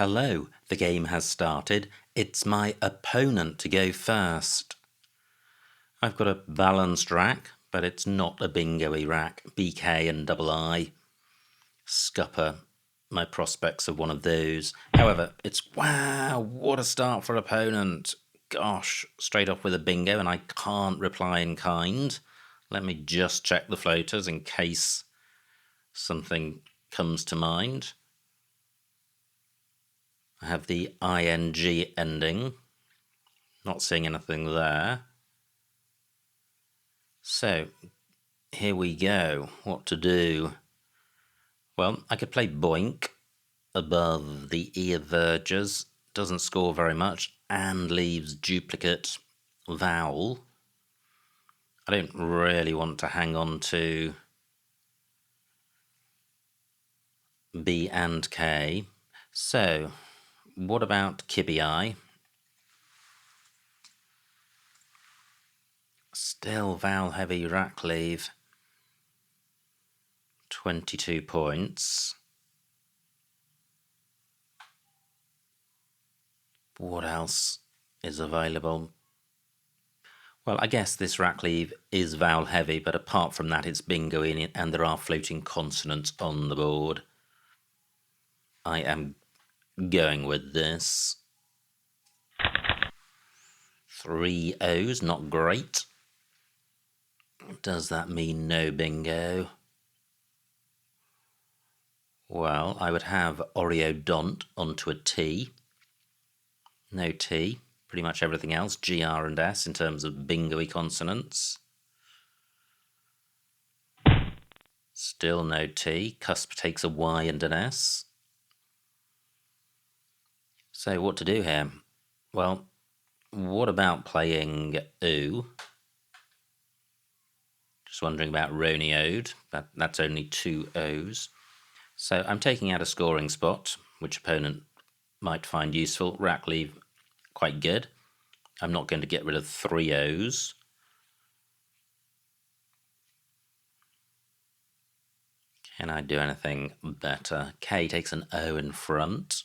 Hello, the game has started. It's my opponent to go first. I've got a balanced rack, but it's not a bingo-y rack. BK and double I. Scupper my prospects of one of those. However, wow, what a start for opponent. Gosh, straight off with a bingo, and I can't reply in kind. Let me just check the floaters in case something comes to mind. I have the ing ending. Not seeing anything there. So, here we go. What to do? Well, I could play Boink above the E of Verges. Doesn't score very much and leaves duplicate vowel. I don't really want to hang on to B and K. So, what about Kibby? Still vowel heavy rack leave. 22 points. What else is available? Well, I guess this rack leave is vowel heavy, but apart from that, it's bingo in it, and there are floating consonants on the board. I am going with this. 3 O's, not great. Does that mean no bingo? Well, I would have Oreodont onto a T. No T. Pretty much everything else, G, R, and S in terms of bingo-y consonants. Still no T. Cusp takes a Y and an S. So what to do here? Well, what about playing Oo? Just wondering about Roniode, but that's only 2 O's. So I'm taking out a scoring spot, which opponent might find useful. Rack leave, quite good. I'm not going to get rid of 3 O's. Can I do anything better? K takes an O in front.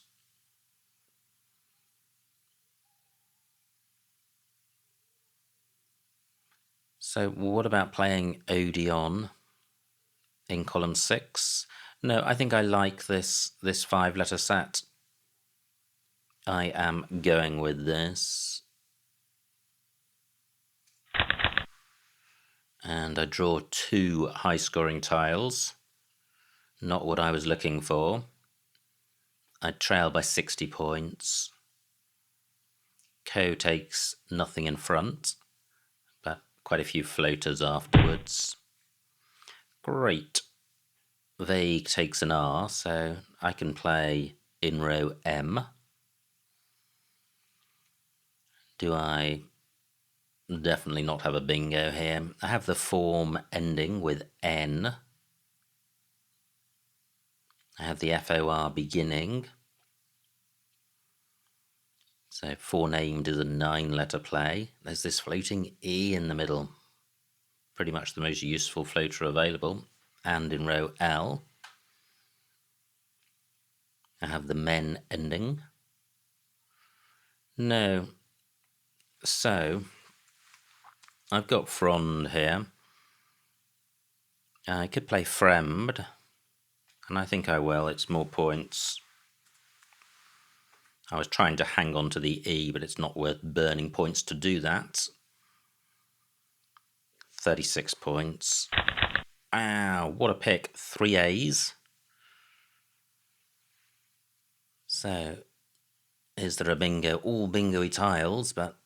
So what about playing Odeon in column 6? No, I think I like this 5-letter set. I am going with this. And I draw 2 high-scoring tiles. Not what I was looking for. I trail by 60 points. Ko takes nothing in front, but quite a few floaters afterwards. Great. Vague takes an R, so I can play in row M. Do I definitely not have a bingo here? I have the form ending with N. I have the FOR beginning. So forenamed is a 9-letter play. There's this floating E in the middle. Pretty much the most useful floater available. And in row L, I have the men ending. No. So, I've got frond here. I could play fremd, and I think I will. It's more points. I was trying to hang on to the E, but it's not worth burning points to do that. 36 points. Ow, what a pick. 3 A's. So, is there a bingo? All bingo-y tiles, but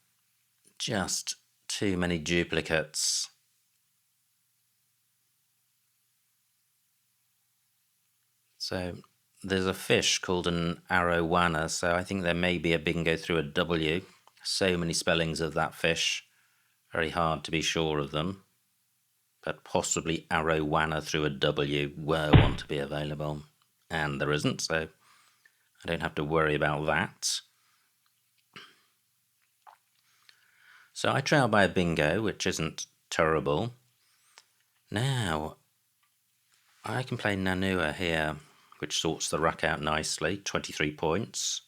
just too many duplicates. So, there's a fish called an arowana, so I think there may be a bingo through a W. So many spellings of that fish. Very hard to be sure of them. But possibly arowana through a W were one to be available. And there isn't, so I don't have to worry about that. So I trail by a bingo, which isn't terrible. Now, I can play Nanua here. which sorts the rack out nicely, 23 points.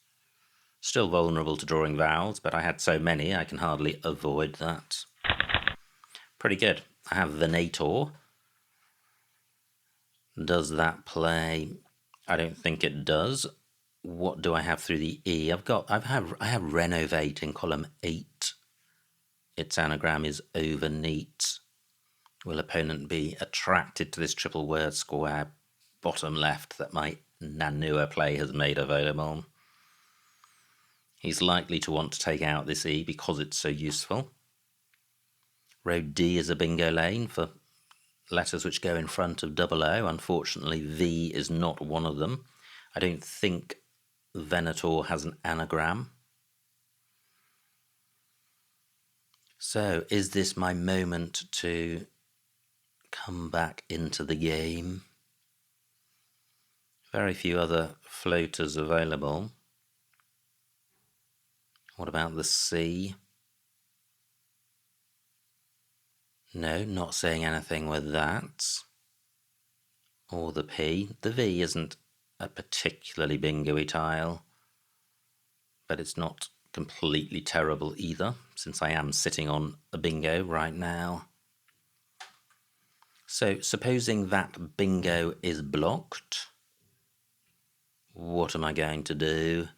Still vulnerable to drawing vowels, but I had so many I can hardly avoid that. Pretty good. I have Venator. Does that play? I don't think it does. What do I have through the E? I have Renovate in column 8. Its anagram is over neat. Will opponent be attracted to this triple word square bottom left that my Nanua play has made available? He's likely to want to take out this E because it's so useful. Row D is a bingo lane for letters which go in front of double O. Unfortunately, V is not one of them. I don't think Venator has an anagram. So, is this my moment to come back into the game? Very few other floaters available. What about the C? No, not saying anything with that. Or the P. The V isn't a particularly bingo-y tile, but it's not completely terrible either, since I am sitting on a bingo right now. So, supposing that bingo is blocked, what am I going to do?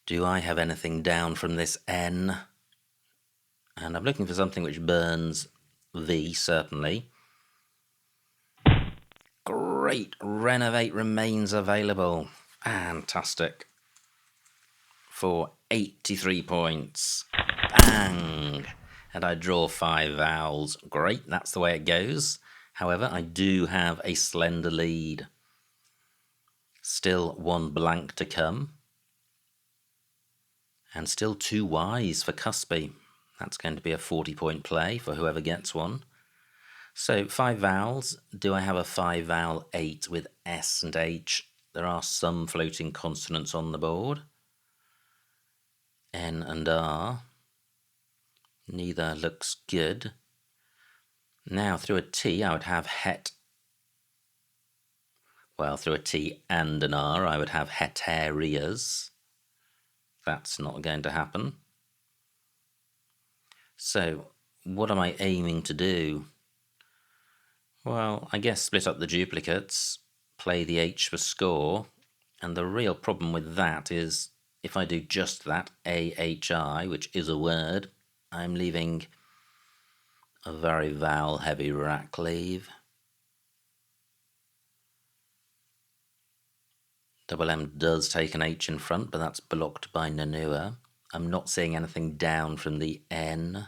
Do I have anything down from this N? And I'm looking for something which burns V, certainly. Great! Renovate remains available. Fantastic. For 83 points. Bang! And I draw 5 vowels. Great, that's the way it goes. However, I do have a slender lead. Still 1 blank to come. And still 2 Ys for Cuspy. That's going to be a 40-point play for whoever gets one. So 5 vowels. Do I have a 5 vowel 8 with S and H? There are some floating consonants on the board. N and R. Neither looks good. Now through a T I would have het. Well, through a T and an R I would have heterias. That's not going to happen. So what am I aiming to do? Well, I guess split up the duplicates, play the H for score, and the real problem with that is if I do just that, AHI, which is a word, I'm leaving a very vowel-heavy rack leave. Double M does take an H in front, but that's blocked by Nanua. I'm not seeing anything down from the N.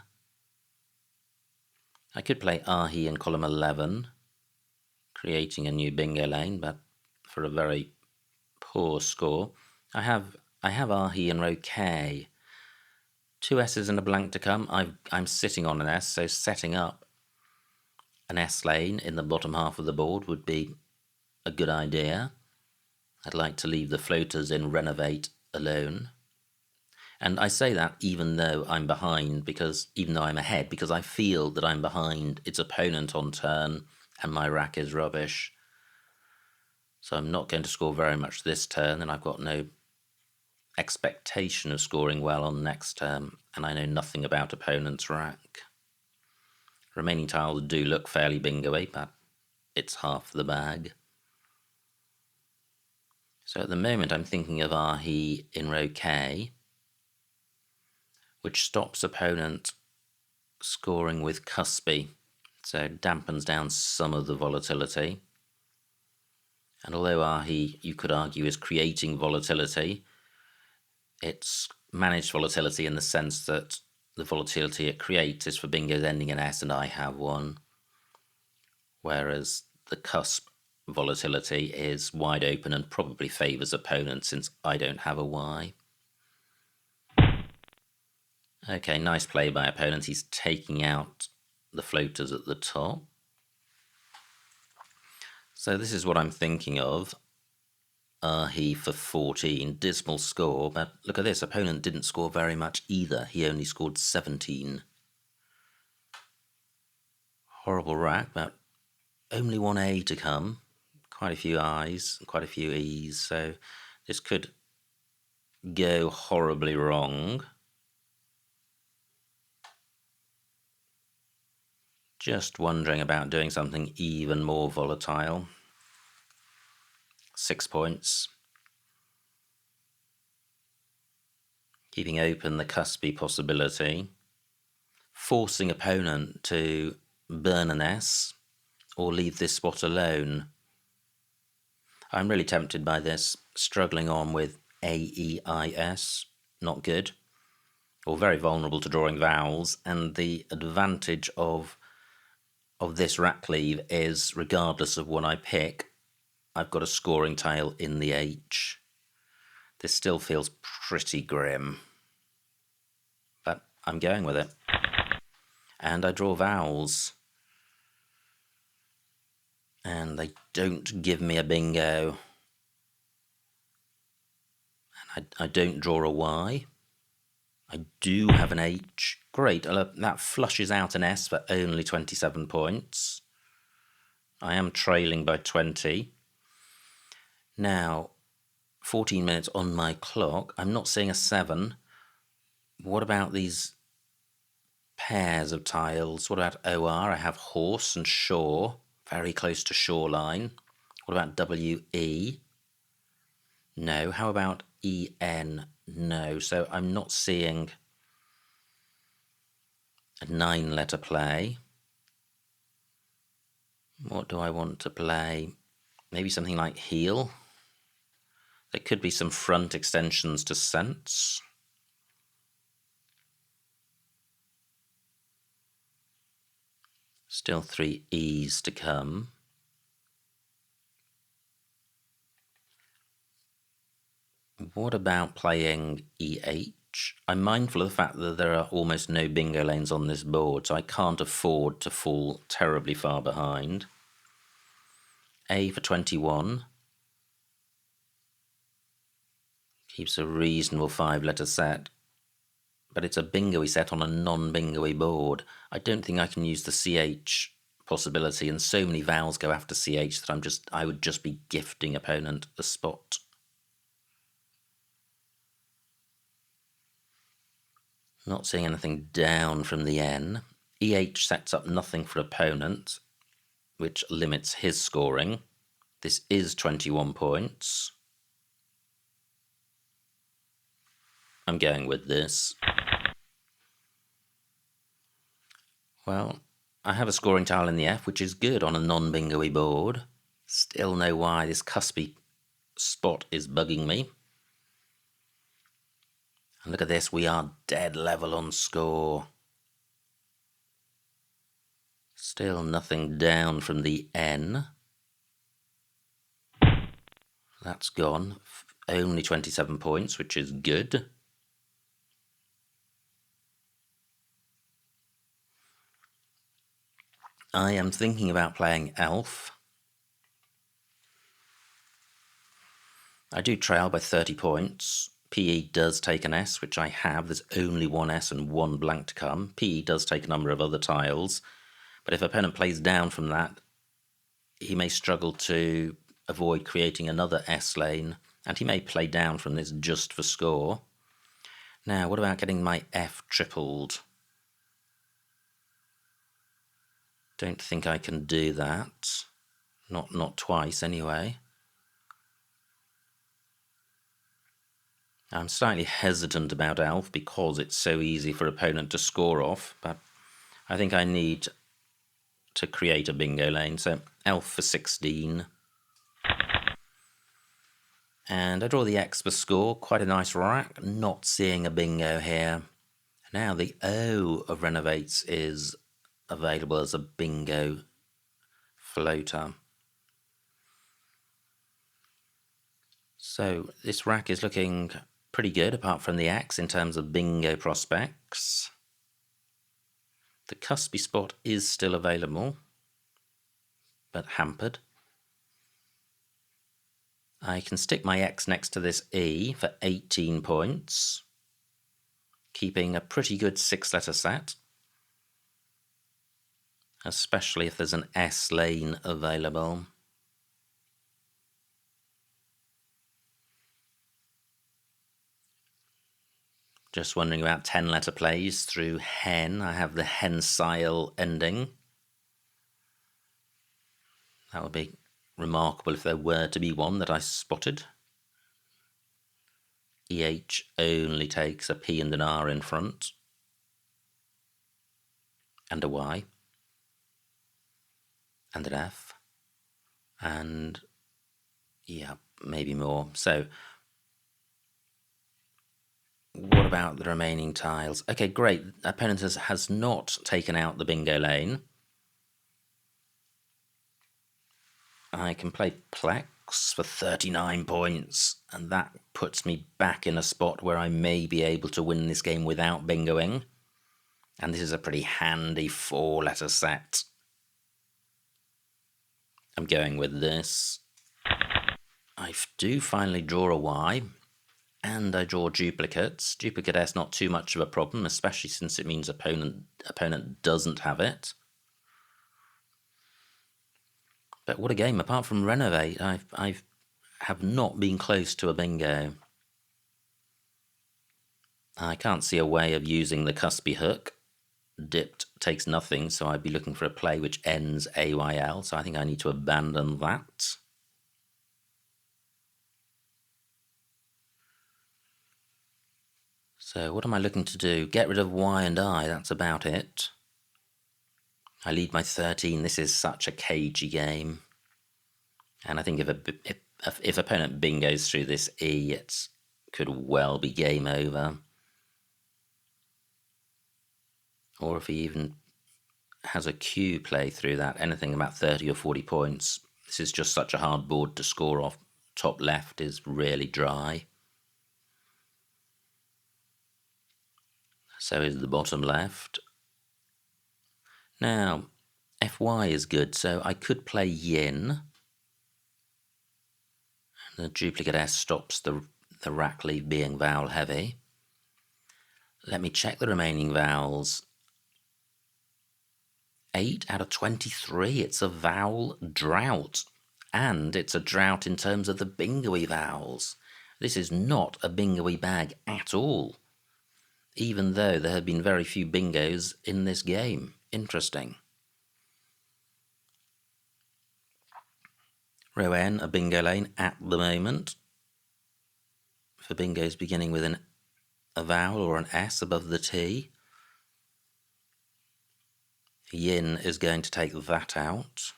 I could play Ahi in column 11, creating a new bingo lane, but for a very poor score. I have Ahi in row K. 2 S's and a blank to come. I'm sitting on an S, so setting up an S lane in the bottom half of the board would be a good idea. I'd like to leave the floaters in Renovate alone. And I say that even though I'm ahead, because I feel that I'm behind its opponent on turn and my rack is rubbish. So I'm not going to score very much this turn, and I've got no expectation of scoring well on next turn, and I know nothing about opponent's rack. Remaining tiles do look fairly bingo-y, but it's half the bag. So at the moment I'm thinking of Ahi in row K, which stops opponent scoring with Cuspy, so dampens down some of the volatility. And although Ahi, you could argue, is creating volatility, it's managed volatility in the sense that the volatility it creates is for bingos ending in S and I have one, whereas the cusp volatility is wide open and probably favours opponents since I don't have a Y. Okay, nice play by opponent. He's taking out the floaters at the top. So this is what I'm thinking of. He for 14, dismal score, but look at this, opponent didn't score very much either. He only scored 17. Horrible rack, but only one A to come, quite a few I's, quite a few E's, so this could go horribly wrong. Just wondering about doing something even more volatile. 6 points. Keeping open the cuspy possibility. Forcing opponent to burn an S or leave this spot alone. I'm really tempted by this, struggling on with AEIS, not good, or very vulnerable to drawing vowels, and the advantage of this rack leave is, regardless of what I pick, I've got a scoring tile in the H. This still feels pretty grim, but I'm going with it. And I draw vowels. And they don't give me a bingo. And I don't draw a Y. I do have an H. Great, that flushes out an S for only 27 points. I am trailing by 20. Now, 14 minutes on my clock. I'm not seeing a 7. What about these pairs of tiles? What about OR? I have horse and shore, very close to shoreline. What about WE? No. How about EN? No. So I'm not seeing a 9-letter play. What do I want to play? Maybe something like heel. There could be some front extensions to sense. Still 3 E's to come. What about playing EH? I'm mindful of the fact that there are almost no bingo lanes on this board, so I can't afford to fall terribly far behind. A for 21. Keeps a reasonable 5-letter set, but it's a bingo-y set on a non-bingo-y board. I don't think I can use the CH possibility, and so many vowels go after CH that I would just be gifting opponent a spot. Not seeing anything down from the N. EH sets up nothing for opponent, which limits his scoring. This is 21 points. I'm going with this. Well, I have a scoring tile in the F, which is good on a non-bingo-y board. Still know why this cuspy spot is bugging me. And look at this, we are dead level on score. Still nothing down from the N. That's gone. Only 27 points, which is good. I am thinking about playing Elf. I do trail by 30 points. PE does take an S, which I have. There's only one S and one blank to come. PE does take a number of other tiles. But if opponent plays down from that, he may struggle to avoid creating another S lane, and he may play down from this just for score. Now, what about getting my F tripled? Don't think I can do that. Not twice, anyway. I'm slightly hesitant about Elf because it's so easy for opponent to score off, but I think I need to create a bingo lane, so Elf for 16. And I draw the X for score, quite a nice rack, not seeing a bingo here. Now the O of Renovates is available as a bingo floater. So this rack is looking pretty good, apart from the X, in terms of bingo prospects. The cuspy spot is still available, but hampered. I can stick my X next to this E for 18 points, keeping a pretty good 6-letter set. especially if there's an S lane available. Just wondering about 10-letter plays through hen. I have the hensile ending. That would be remarkable if there were to be one that I spotted. EH only takes a P and an R in front. And a Y. And an F. And yeah, maybe more. So what about the remaining tiles? Okay, great. Opponent has not taken out the bingo lane. I can play Plex for 39 points, and that puts me back in a spot where I may be able to win this game without bingoing. And this is a pretty handy 4-letter set. I'm going with this. I do finally draw a Y, and I draw duplicates. Duplicate S not too much of a problem, especially since it means opponent doesn't have it. But what a game! Apart from renovate, I have not been close to a bingo. I can't see a way of using the cuspy hook. Dipped takes nothing, so I'd be looking for a play which ends AYL, so I think I need to abandon that. So what am I looking to do? Get rid of Y and I, that's about it. I lead by 13. This is such a cagey game. And I think if opponent bingos through this E, it could well be game over. Or if he even has a Q play through that, anything about 30 or 40 points. This is just such a hard board to score off. Top left is really dry. So is the bottom left. Now, FY is good, so I could play yin. The duplicate S stops the rack leave being vowel heavy. Let me check the remaining vowels. 8 out of 23, it's a vowel drought. And it's a drought in terms of the bingo-y vowels. This is not a bingo-y bag at all, even though there have been very few bingos in this game. Interesting. Row N, a bingo lane at the moment. For bingos beginning with a vowel or an S above the T. Yin is going to take that out.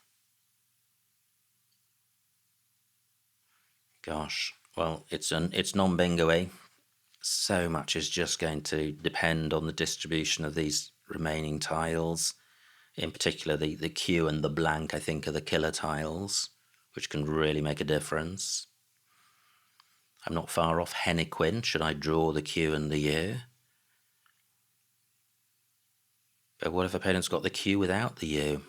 Gosh, well, it's non-bingo-y. So much is just going to depend on the distribution of these remaining tiles. In particular, the Q and the blank, I think, are the killer tiles, which can really make a difference. I'm not far off Hennequin, should I draw the Q and the U. But what if opponent's got the Q without the U?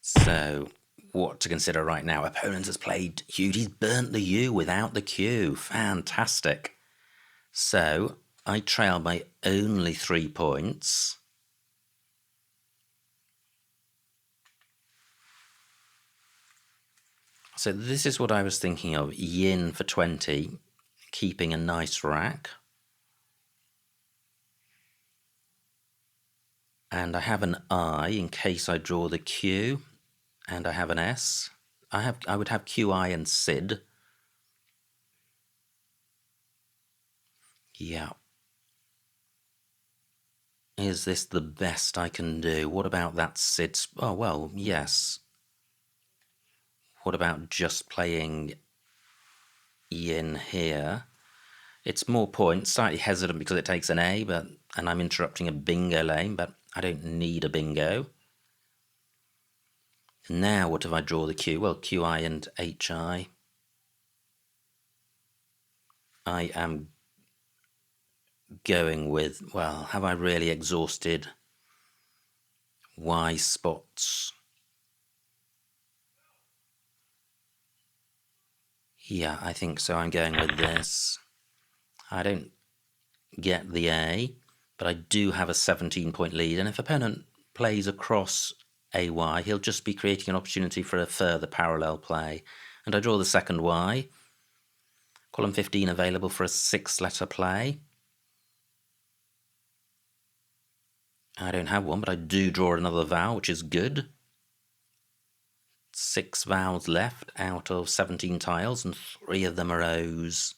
So, what to consider right now? Opponent has played huge. He's burnt the U without the Q. Fantastic. So, I trail by only 3 points. So this is what I was thinking of. Yin for 20, keeping a nice rack. And I have an I in case I draw the Q. And I have an S. I would have QI and SID. Yeah. Is this the best I can do? What about that SID? Oh, well, yes. What about just playing yin here? It's more points, slightly hesitant because it takes an A, and I'm interrupting a bingo lane, but I don't need a bingo. Now what if I draw the Q? Well, QI and HI. I am going with, well, have I really exhausted Y spots? Yeah, I think so. I'm going with this. I don't get the A. but I do have a 17-point lead, and if opponent plays across AY, he'll just be creating an opportunity for a further parallel play. And I draw the second Y. Column 15 available for a 6-letter play. I don't have one, but I do draw another vowel, which is good. 6 vowels left out of 17 tiles, and 3 of them are O's.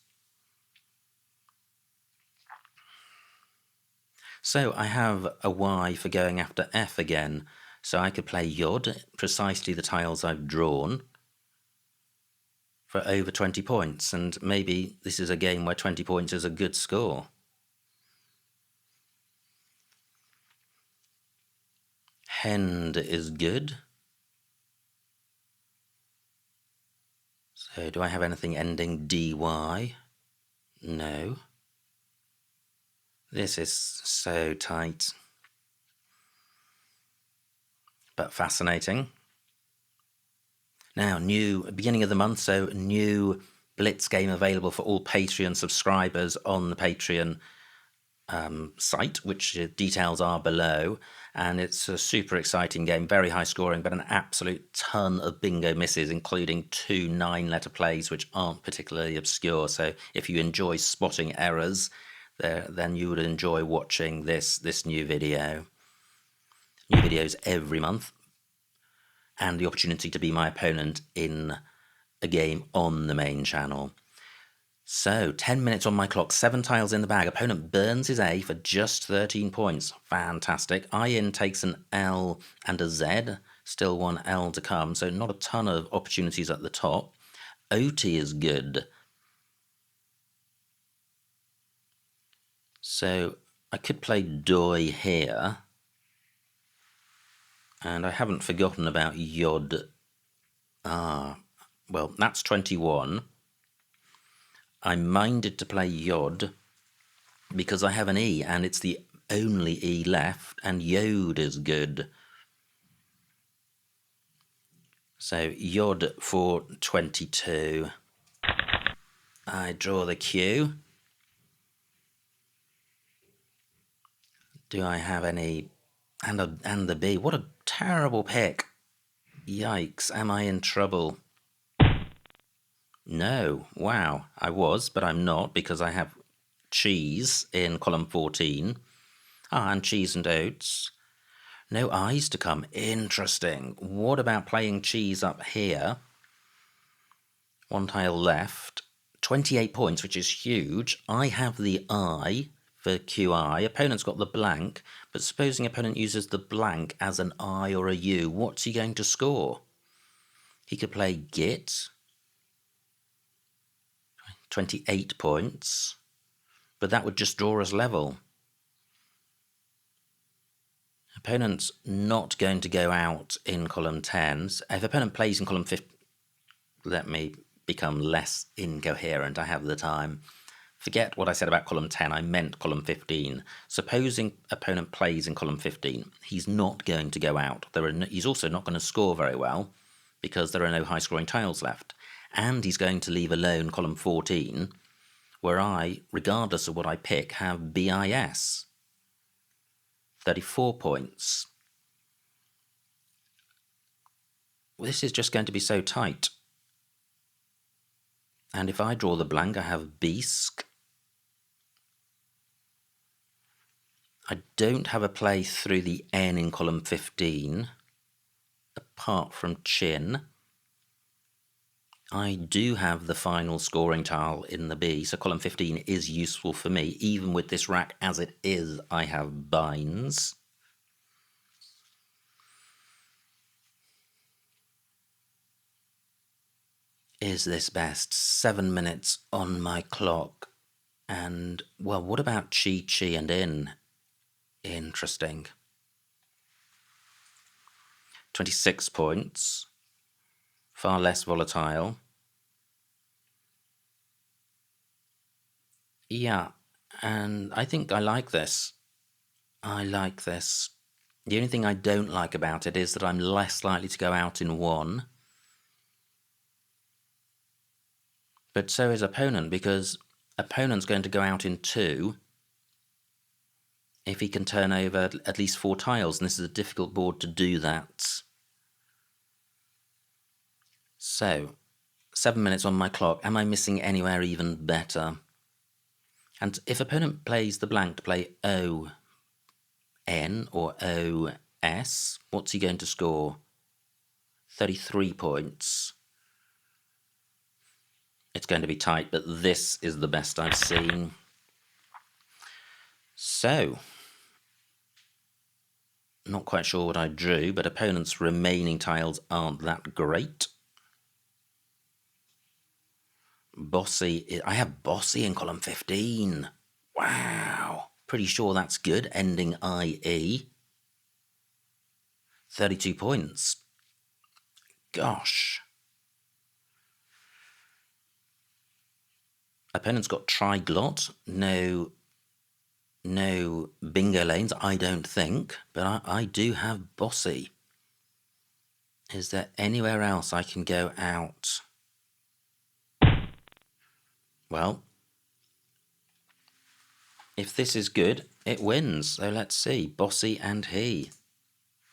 So I have a Y for going after F again, so I could play Yod, precisely the tiles I've drawn, for over 20 points, and maybe this is a game where 20 points is a good score. Hend is good. So do I have anything ending DY? No. This is so tight, but fascinating. Now, new beginning of the month, so new Blitz game available for all Patreon subscribers on the Patreon site, which details are below. And it's a super exciting game, very high scoring, but an absolute ton of bingo misses, including 2 9-letter plays, which aren't particularly obscure. So if you enjoy spotting errors, then you would enjoy watching this new video. New videos every month, and the opportunity to be my opponent in a game on the main channel. So, 10 minutes on my clock, 7 tiles in the bag. Opponent burns his A for just 13 points. Fantastic. I-in takes an L and a Z. Still one L to come, so not a ton of opportunities at the top. OT is good. So, I could play Doi here. And I haven't forgotten about Yod. Well, that's 21. I'm minded to play Yod because I have an E and it's the only E left, and Yod is good. So Yod for 22. I draw the Q. Do I have any? And the B. What a terrible pick. Yikes, am I in trouble? No. Wow, I was, but I'm not because I have cheese in column 14. And cheese and oats. No I's to come. Interesting. What about playing cheese up here? 1 tile left. 28 points, which is huge. I have the I for QI. Opponent's got the blank, but supposing opponent uses the blank as an I or a U, what's he going to score? He could play Git. 28 points. But that would just draw us level. Opponent's not going to go out in column 10s. If opponent plays in column 15, let me become less incoherent. I have the time. Forget what I said about column 10. I meant column 15. Supposing opponent plays in column 15, he's not going to go out. He's also not going to score very well because there are no high-scoring tiles left. And he's going to leave alone column 14, where I, regardless of what I pick, have BIS. 34 points. This is just going to be so tight. And if I draw the blank, I have Beask. I don't have a play through the N in column 15, apart from Chin. I do have the final scoring tile in the B, so column 15 is useful for me. Even with this rack as it is, I have binds. Is this best? 7 minutes on my clock. And, well, what about Chi Chi and In? Interesting. 26 points. Far less volatile. Yeah, and I think I like this. I like this. The only thing I don't like about it is that I'm less likely to go out in 1. But so is opponent, because opponent's going to go out in 2 if he can turn over at least 4 tiles, and this is a difficult board to do that. So, 7 minutes on my clock. Am I missing anywhere even better? And if opponent plays the blank to play O-N or O-S, what's he going to score? 33 points. It's going to be tight, but this is the best I've seen. So, not quite sure what I drew, but opponent's remaining tiles aren't that great. Bossy, I have Bossy in column 15. Wow, pretty sure that's good, ending IE. 32 points. Gosh. Opponent's got Triglot, no bingo lanes, I don't think, but I do have Bossy. Is there anywhere else I can go out? Well, if this is good, it wins. So let's see. Bossy and he.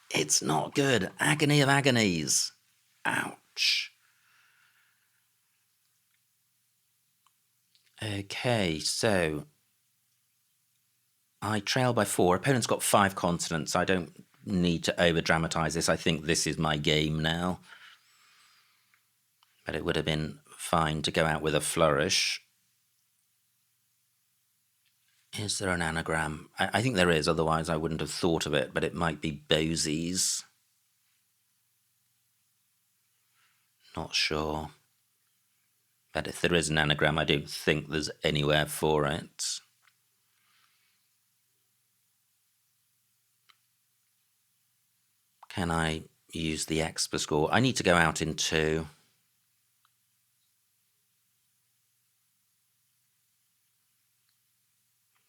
It's not good. Agony of agonies. Ouch. Okay, so I trail by 4. Opponent's got 5 consonants. I don't need to over-dramatise this. I think this is my game now. But it would have been fine to go out with a flourish. Is there an anagram? I think there is, otherwise I wouldn't have thought of it, but it might be Bosies. Not sure. But if there is an anagram, I don't think there's anywhere for it. Can I use the expert score? I need to go out in 2.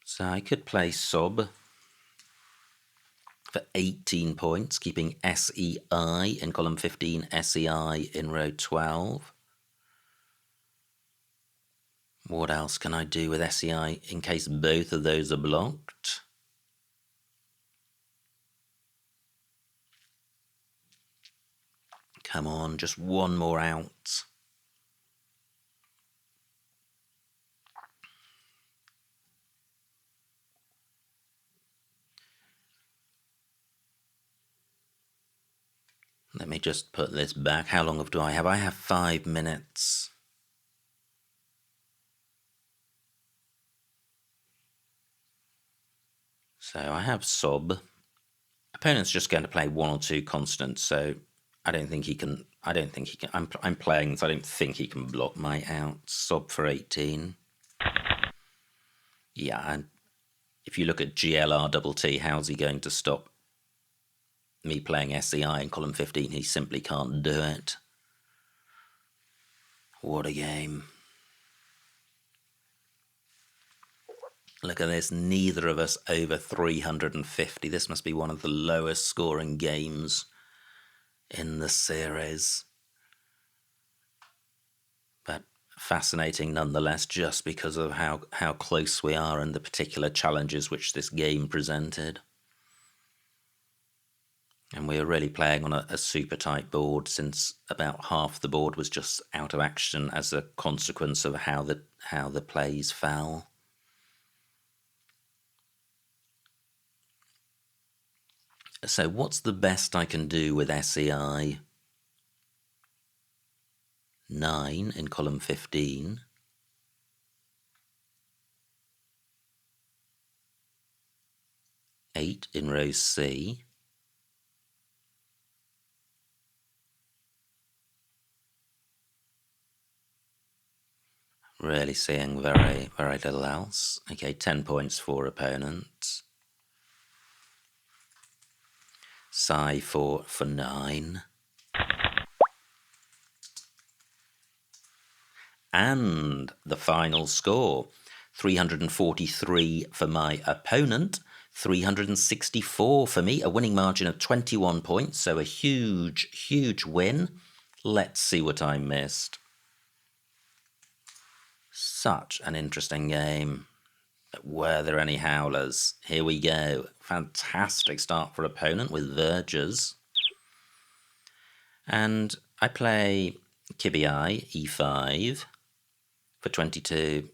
So I could play sub for 18 points, keeping SEI in column 15, SEI in row 12. What else can I do with SEI in case both of those are blocked? Come on, just one more out. Let me just put this back. How long do I have? I have 5 minutes. So I have sub. Opponent's just going to play 1 or 2 consonants, so I don't think he can. I'm playing, so I don't think he can block my out. Sub for 18. Yeah, and if you look at GLRTT, how's he going to stop me playing SEI in column 15? He simply can't do it. What a game. Look at this, neither of us over 350. This must be one of the lowest scoring games in the series. But fascinating nonetheless, just because of how close we are and the particular challenges which this game presented. And we were really playing on a super tight board, since about half the board was just out of action as a consequence of how the plays fell. So what's the best I can do with SEI? 9 in column 15. 8 in row C. Really seeing very, very little else. Okay, 10 points for opponent. Psi for 9. And the final score, 343 for my opponent, 364 for me, a winning margin of 21 points, so a huge, huge win. Let's see what I missed. Such an interesting game. Were there any howlers? Here we go. Fantastic start for opponent with vergers. And I play Kibi e5 for 22,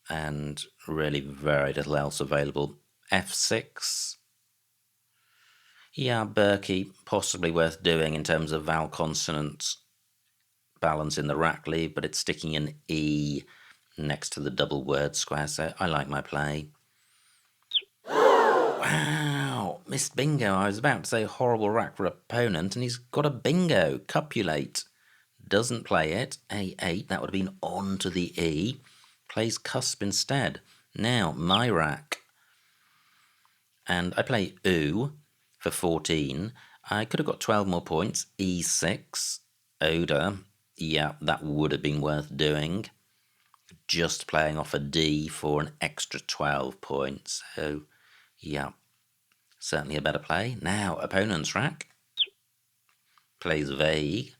and really very little else available. f6. Yeah, Berkey, possibly worth doing in terms of vowel consonants balance in the rack lead, but it's sticking an E next to the double word square, so I like my play. Wow, missed bingo. I was about to say horrible rack for opponent, and he's got a bingo. Copulate. Doesn't play it. A8, that would have been on to the E. Plays cusp instead. Now, my rack. And I play oo for 14. I could have got 12 more points. E6. Oder. Yeah, that would have been worth doing. Just playing off a D for an extra 12 points. So, yeah, certainly a better play. Now, opponent's rack. Plays vague.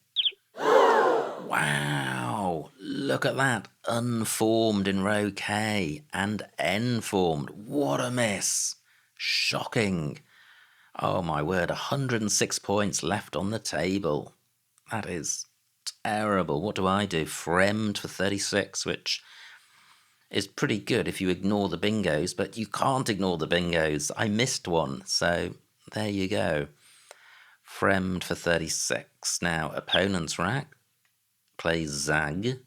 Wow, look at that. Unformed in row K and N-formed. What a miss. Shocking. Oh my word, 106 points left on the table. That is terrible. What do? Fremd for 36, which is pretty good if you ignore the bingos, but you can't ignore the bingos. I missed one, so there you go. Fremd for 36. Now, opponent's rack plays Zag.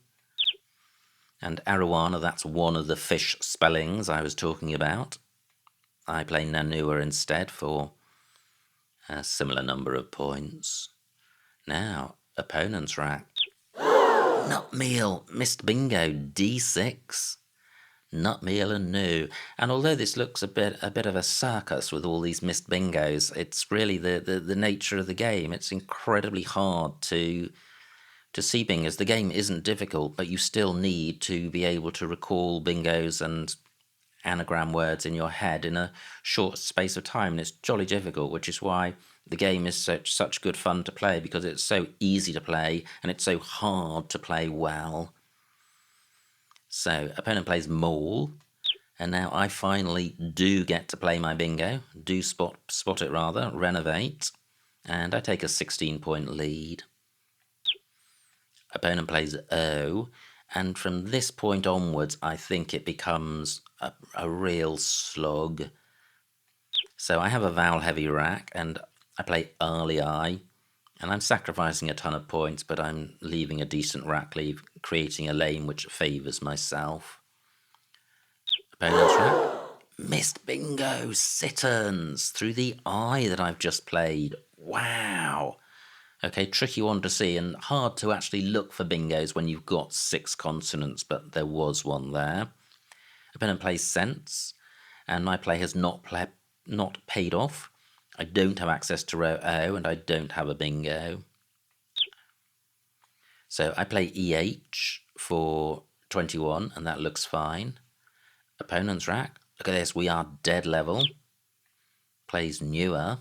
And Arowana, that's one of the fish spellings I was talking about. I play Nanua instead for a similar number of points. Now, opponent's rack. Nutmeal, missed bingo, D6. Nutmeal and new. And although this looks a bit of a circus with all these missed bingos, it's really the nature of the game. It's incredibly hard to see bingos. The game isn't difficult, but you still need to be able to recall bingos and anagram words in your head in a short space of time, and it's jolly difficult, which is why the game is such good fun to play, because it's so easy to play and it's so hard to play well. So, opponent plays Maul, and now I finally do get to play my bingo, spot it rather, renovate, and I take a 16-point lead. Opponent plays O, and from this point onwards, I think it becomes a real slog. So I have a vowel-heavy rack, and I play early I, and I'm sacrificing a ton of points, but I'm leaving a decent rack lead, creating a lane which favours myself. Opponent's rack. Missed bingo, sit-turns through the I that I've just played. Wow. Okay, tricky one to see and hard to actually look for bingos when you've got 6 consonants, but there was one there. Opponent plays sense, and my play has not paid off. I don't have access to row O, and I don't have a bingo. So I play EH for 21, and that looks fine. Opponent's rack. Look at this, we are dead level. Plays newer.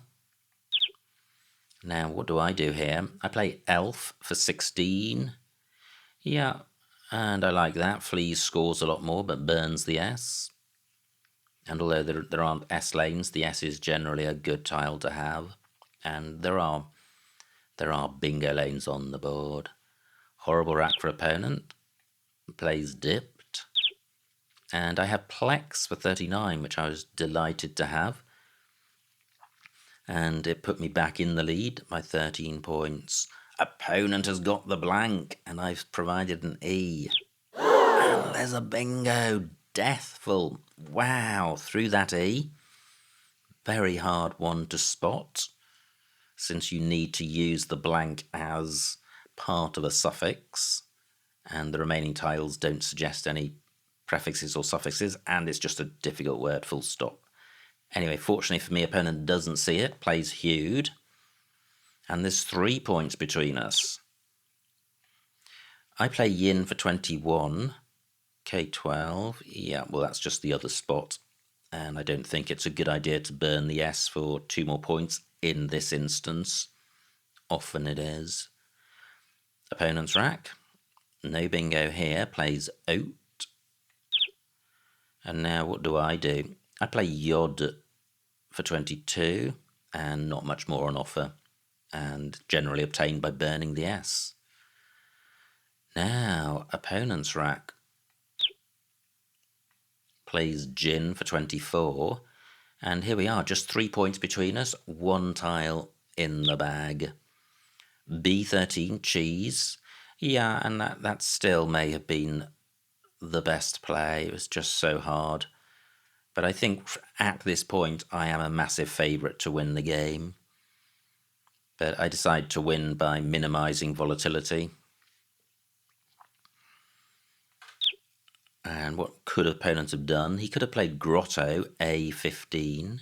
Now, what do I do here? I play Elf for 16. Yeah, and I like that. Fleas scores a lot more, but burns the S. And although there aren't S lanes, the S is generally a good tile to have. And there are bingo lanes on the board. Horrible rack for opponent. Plays dipped. And I have Plex for 39, which I was delighted to have. And it put me back in the lead by 13 points. Opponent has got the blank, and I've provided an E. And there's a bingo. Deathful. Wow, through that E. Very hard one to spot, since you need to use the blank as part of a suffix, and the remaining tiles don't suggest any prefixes or suffixes, and it's just a difficult word, full stop. Anyway, fortunately for me, opponent doesn't see it, plays Hewed, and there's 3 points between us. I play Yin for 21, K12, yeah, well that's just the other spot, and I don't think it's a good idea to burn the S for 2 more points in this instance. Often it is. Opponent's rack, no bingo here, plays Oat, And now what do? I play Yod for 22 and not much more on offer, and generally obtained by burning the S. Now, opponent's rack plays Gin for 24, and here we are, just 3 points between us, one tile in the bag. B13 cheese, yeah, and that still may have been the best play. It was just so hard. But I think at this point I am a massive favourite to win the game. But I decide to win by minimising volatility. And what could opponents have done? He could have played Grotto, A15.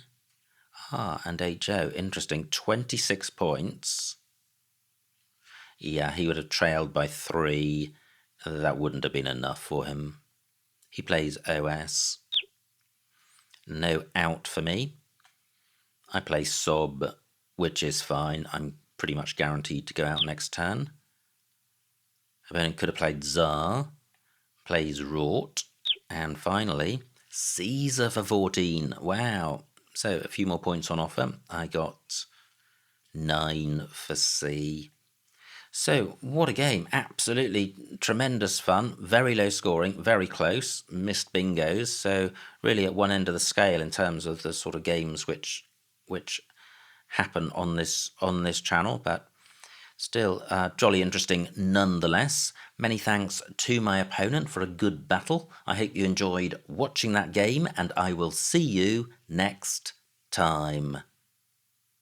And HO, interesting, 26 points. Yeah, he would have trailed by 3. That wouldn't have been enough for him. He plays OS. No out for me. I play Sob, which is fine. I'm pretty much guaranteed to go out next turn. Opponent could have played Tsar. Plays Rort. And finally, Caesar for 14. Wow. So a few more points on offer. I got 9 for C. So, what a game. Absolutely tremendous fun. Very low scoring, very close. Missed bingos. So, really at one end of the scale in terms of the sort of games which happen on this channel. But still, jolly interesting nonetheless. Many thanks to my opponent for a good battle. I hope you enjoyed watching that game, and I will see you next time.